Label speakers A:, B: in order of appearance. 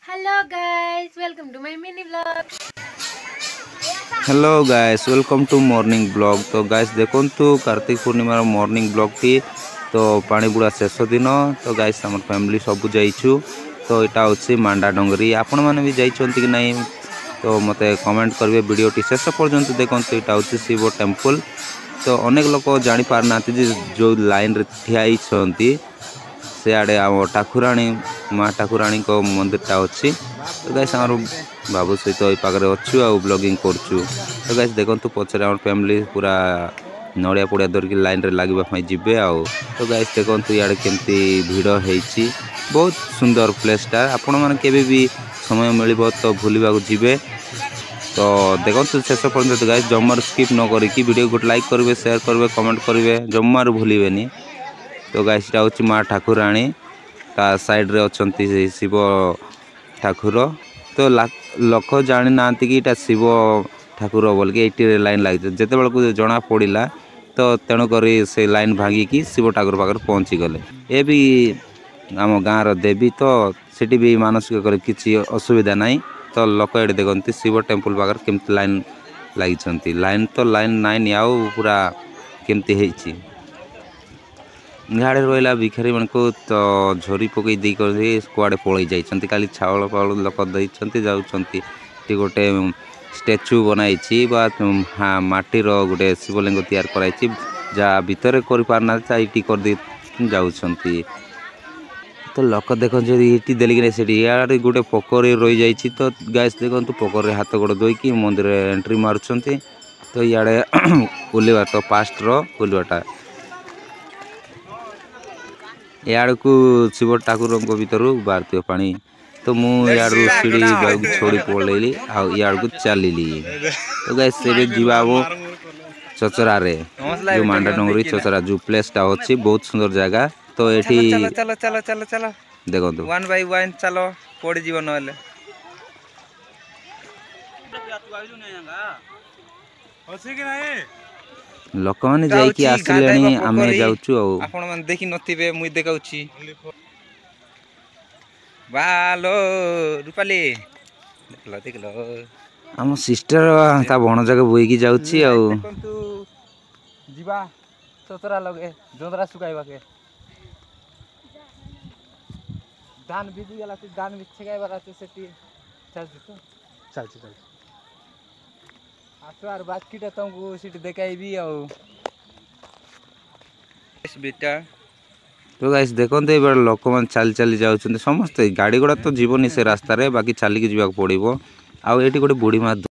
A: Hello guys, welcome to my mini vlog.
B: Hello guys welcome to morning vlog. तो guys देखंतु कार्तिक पूर्णिमार morning vlog टी तो पानी बुड़ा शेष दिन। तो गाइस आम फैमिली सब जाइछु। तो यहाँ हूँ मांडा डोंगरी। आपण मैंने भी जाइछंती कि नहीं तो मते कमेंट करेंगे। वीडियो टी शेष पर्यंत देखंतु। यहाँ हूँ शिव टेम्पल। तो अनेक लोक जानी पारना जो लाइन रे ठिया होती सियाड़े आम ठाकुराणी माँ ठाकुराणी को मंदिरटा अच्छी। तो गाइस आम बाबू सहित ये पाखे अच्छु आ ब्लॉगिंग करछु। तो गाइस देखंतु पछरे आम फैमिली पूरा नड़िया पड़िया धरिकी लाइन रे लागिबा जिबे आउ। तो गाइस देखंतु याडे केमती भिड़ होईची। बहुत सुंदर प्लेसटा। आपण माने केबे भी समय मिलिबो तो भूलिबाकू जिबे। तो देखंतु शेष पर्यंत गाइस जम्मार स्किप न करिकी वीडियो को लाइक करेंगे, शेयर करेंगे, कमेंट करेंगे, जम्मार भूलिबेनी। तो गाइस टा होची माँ ठाकुराणी ता साइड रे अछंती शिव ठाकुर। तो लोक जानी ना कि इटा शिव ठाकुर बोल के एटी लाइन लगी जिते बेलू जना पड़ा। तो तेणुक से लाइन भांगिकी शिव ठाकुर पाखे पहुँची गले। ये भी आम गाँव देवी तो सेठी भी मानसिक कर किसी असुविधा नहीं। तो लोक ये देखते शिव टेम्पल पाखे केमती लाइन लगी। लाइन तो लाइन नाइन आउ पूरा केमती है। गाड़े रहा भिखारी मान को तो झोरी पकई दी कुआड़े पलि जाइछंती। खाली चावल पावल लोक देइछंती जाउछंती। टी गोटे स्टैच्यू बनाई बा हाँ माटीर गोटे शिवलिंग तैयार कराई जहाँ भितर कर पारना ये कर दे जाउछंती। तो लोक देख ये देलिक से गोटे पोखरी रही जाइए। तो गाइस देखो पोखर हाथ गोड़ धोईकी मंदिर एंट्री मारुछंती। तो इे ओल्वा तो पास्टर ओल्वाटा याड़ को शिव ठाकुर भर बाहर पानी। तो मुझे सीढ़ी छोड़ी पड़ेली आड़ को चलि। तो गाइस से जीवा चचरा रे जो मांडा डोंगरी चचरा जो प्लेसटा अच्छी बहुत सुंदर जगह। तो ये
C: चलो चलो चलो चलो
B: देखो
C: वन बाय वन चलो पड़ जीव ना
B: लोक मैंने जाइए आसिले आम जाऊँ
C: आपण मैंने देखी नथिबे मुई देखाउची। बालो रूपाली देखलो देखलो
B: आम सिस्टर ता भण जगह बोईकी जाउची आ
C: देखंतु जीवा चतरा लगे जोंदरा सुकाइबा के धान भिजी गला से धान बिछगाइबा राते सेटी चल तो चल आसवार बाकीटा तुमको सीट देखाइबी आ बेटा।
B: तो गाइस देखते ये लोक मैंने चली चली जाऊँ समस्ते गाड़ी घोड़ा तो जीवनी से रास्तार बाकी चलिकी जावाक पड़ो। आउ ये गोटे बुढ़ी माँ